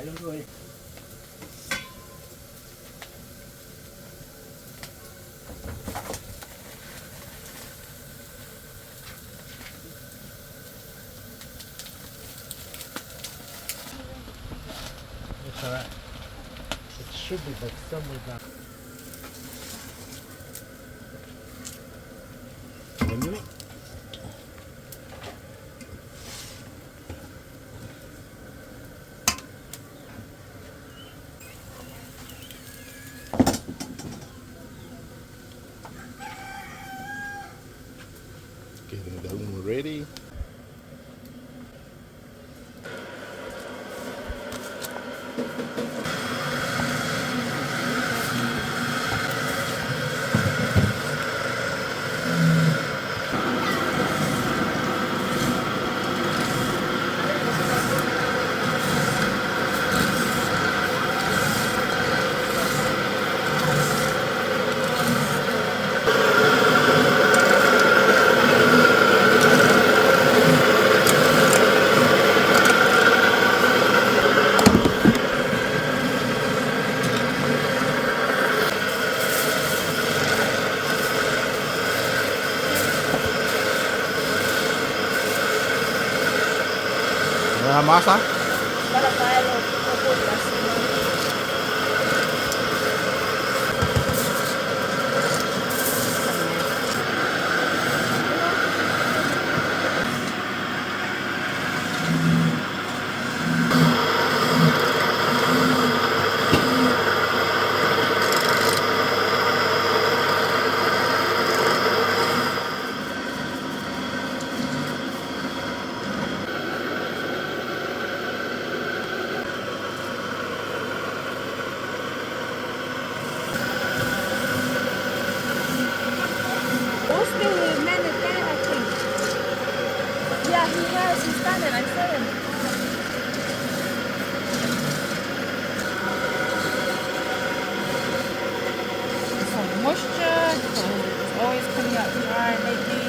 lắm rồi. It's alright. It should be, but somewhere down. One minute. Getting that one ready. La masa. Para caer los pocos. Yeah, he has. He's done it. I saw him. Some moisture. So it's always coming out dry lately.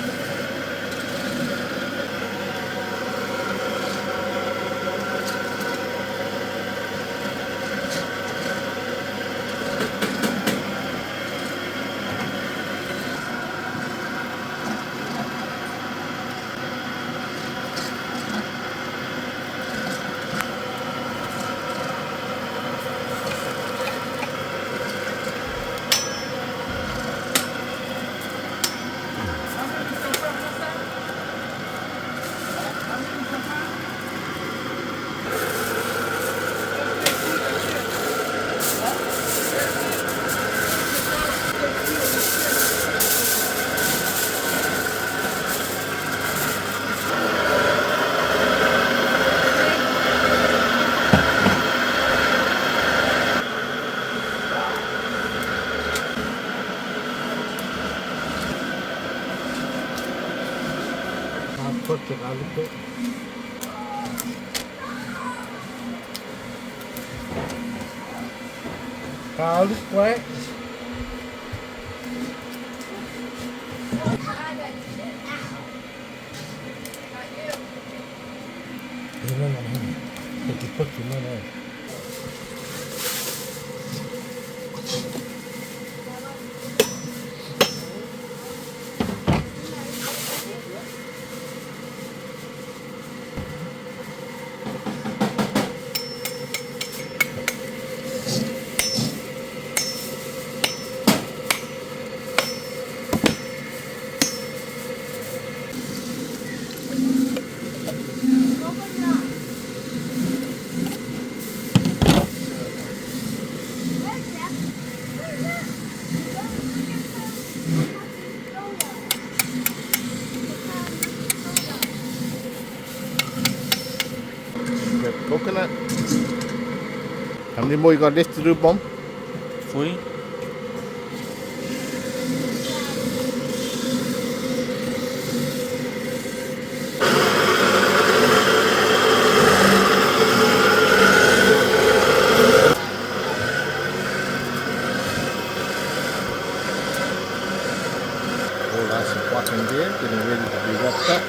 Put it a little bit. Garlic bread. 이거는 이렇게 볶으면은 Coconut. How many more you got left to do, Bomb? 3. All nice and hot in there, getting ready to be wrapped up.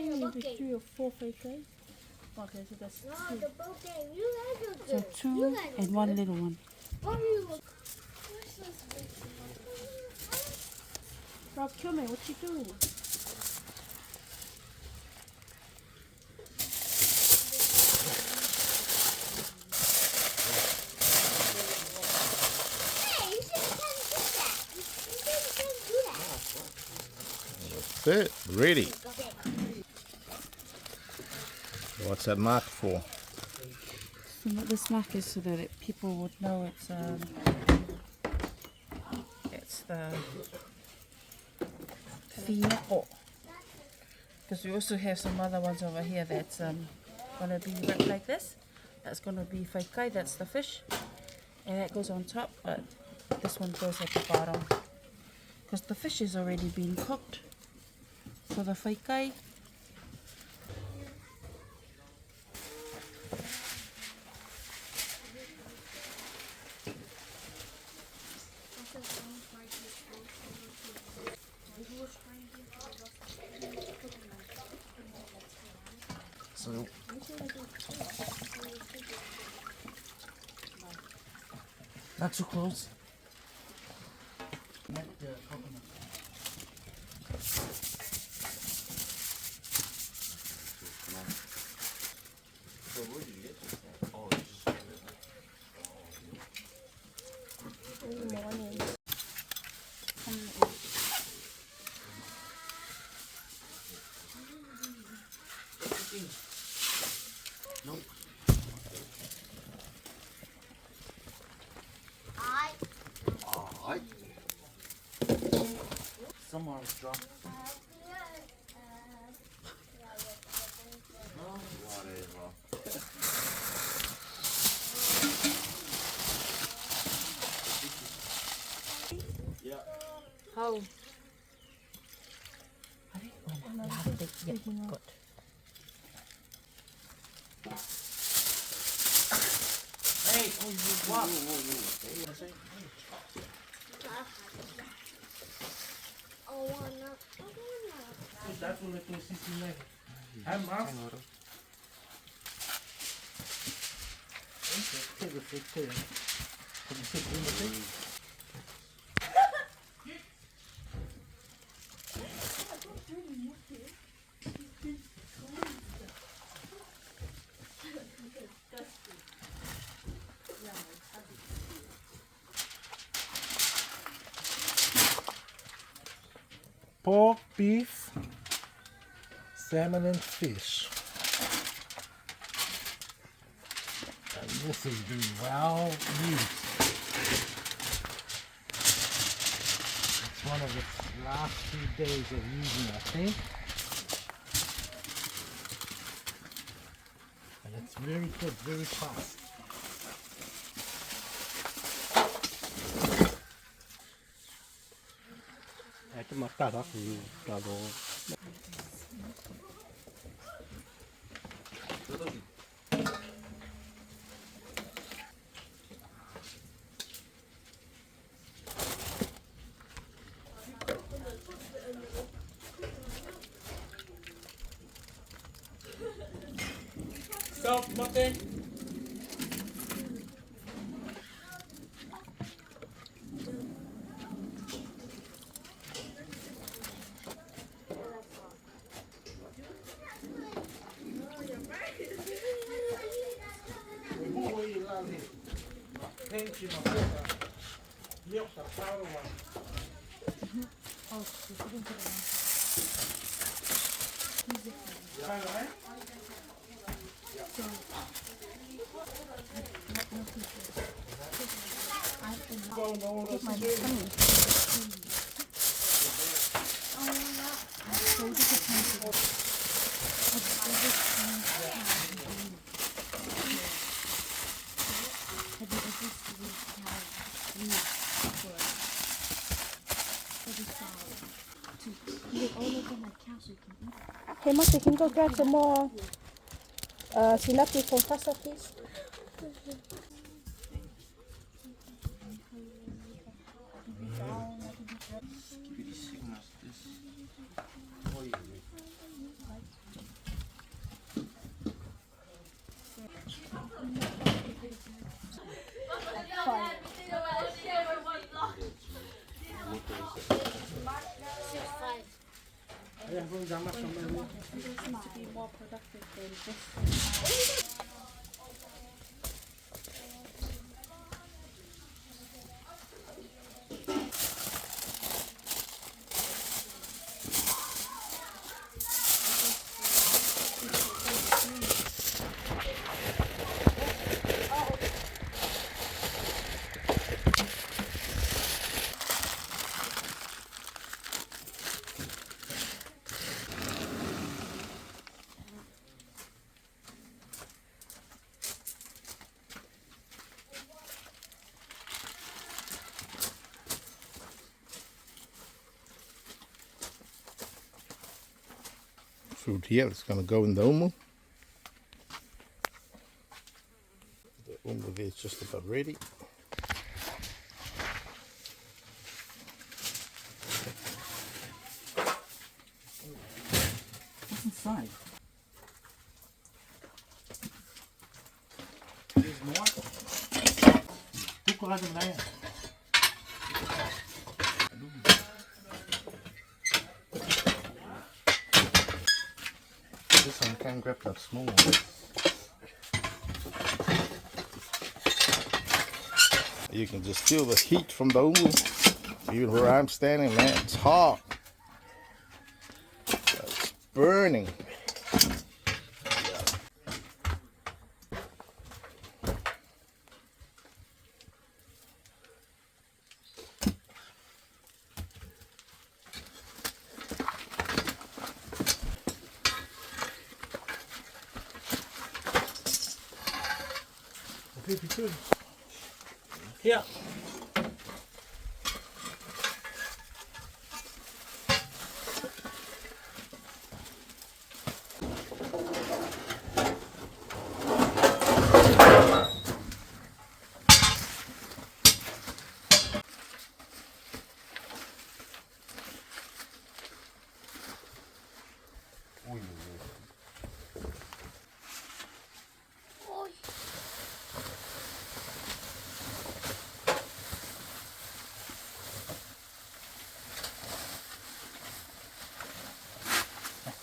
think maybe 3 or 4 fakers. Okay, so that's No, 2. the boat game. You guys are So good. 2 and 1 little one. Rob, kill me. What you doing? Hey, you shouldn't do that. You shouldn't do that. That's it. Ready. Okay. What's that mark for? So this mark is so that people would know it's the fiako. Because we also have some other ones over here that's gonna be wrapped like this. That's gonna be whaikai, that's the fish. And that goes on top, but this one goes at the bottom. Because the fish has already been cooked. For the whaikai, So not too close. Not the coconut. Someone is drunk. how? Good. Hey, oh, you what? Ohana. That's what it is. I'm off. Pork, beef, salmon, and fish. And this is the well used. It's one of its last 2 days of using, I think. And it's very good, very fast. Cái mặt cà đó thì cà đồ Stop, Martin. Hey, Martha, can you go grab some more tilapia from Tassa, please? to be more productive than this. Food here, it's gonna go in the umu. The umu there is just about ready. What's inside? There's more. Look what I'm laying. This one can grab that small one. You can just feel the heat from the umu. Even where I'm standing, man, it's hot. It's burning. Here.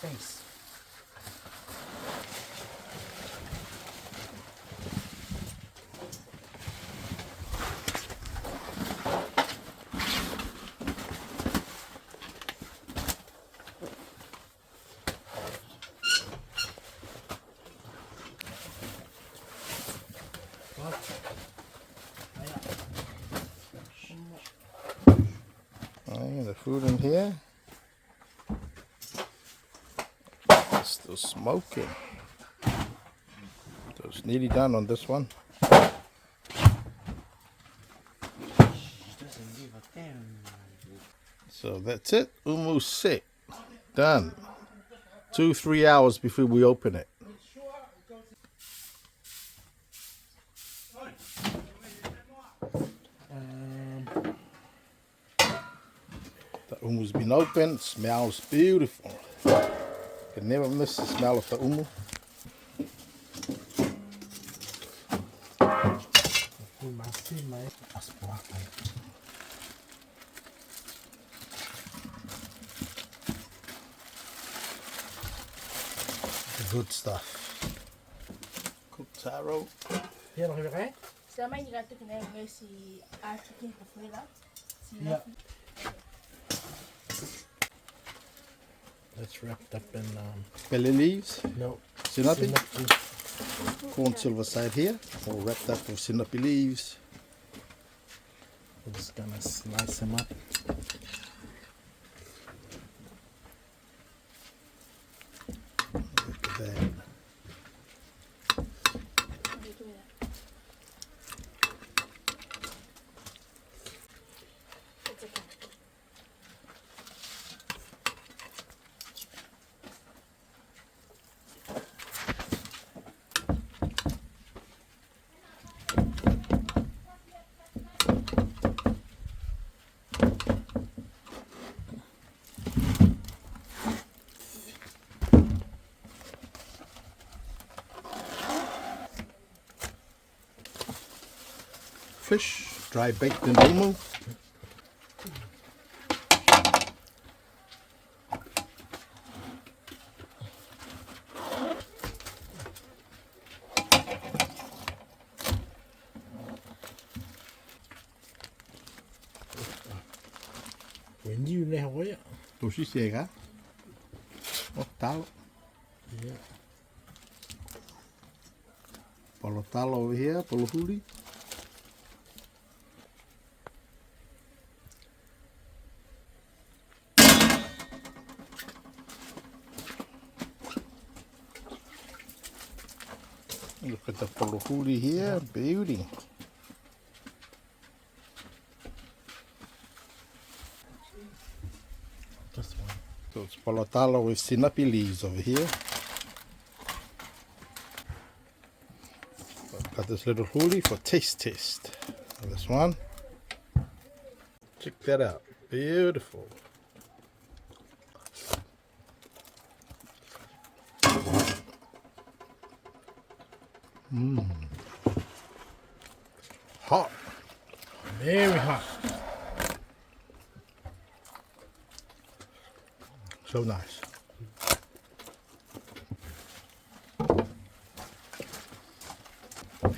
Face. Oh, the food in here. Still smoking. So it's nearly done on this one. Doesn't give a damn. So that's it. Umu set. Done. 2-3 hours before we open it. The umu's been open. It smells beautiful. Can never miss the smell of the umu. Good stuff. Cooked taro. Hier nog even rijden? Stel mij niet dat ik een versie uitgekeken voor dat. Ja. That's wrapped up in Belly leaves. no. Sinapi. Corn silver side here. All wrapped up with sinapi leaves. We're just gonna slice them up. Look at that. Fish, dry baked in umu. When you know where? Tusi siega. Oh, talo. Yeah. Polo talo over here, polo huli. Look at the polo huli here, beauty. This one. So it's polo talo with sinapi leaves over here. Got this little huli for taste test. And this one. Check that out. Beautiful. Hot. Very hot. So nice.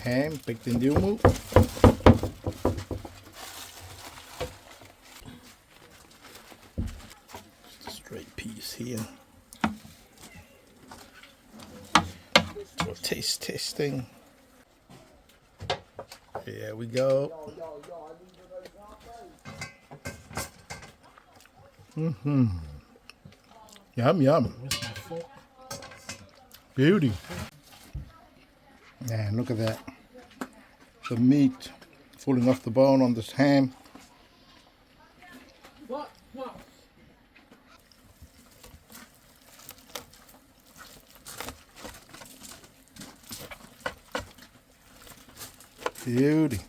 Ham picked in UMU. Just a straight piece here. For taste testing. Here we go. Yum, yum. Where's my fork? Beauty. And look at that. The meat falling off the bone on this ham. Beauty.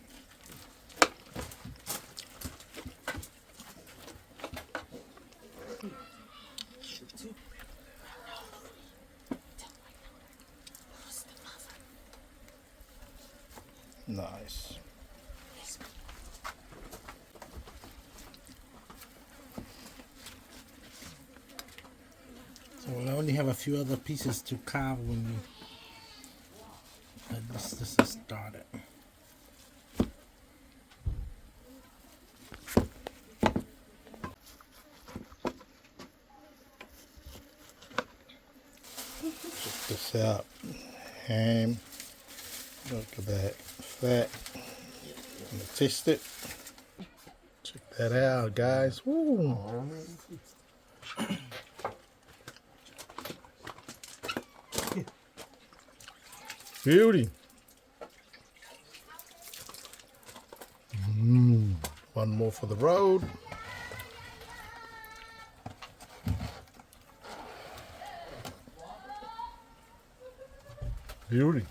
Nice. So we'll only have a few other pieces to carve when we. At least this is started. Check this out. Ham. Look at that fat. I'm gonna taste it. Check that out, guys. Woo. Beauty. One more for the road. Beauty.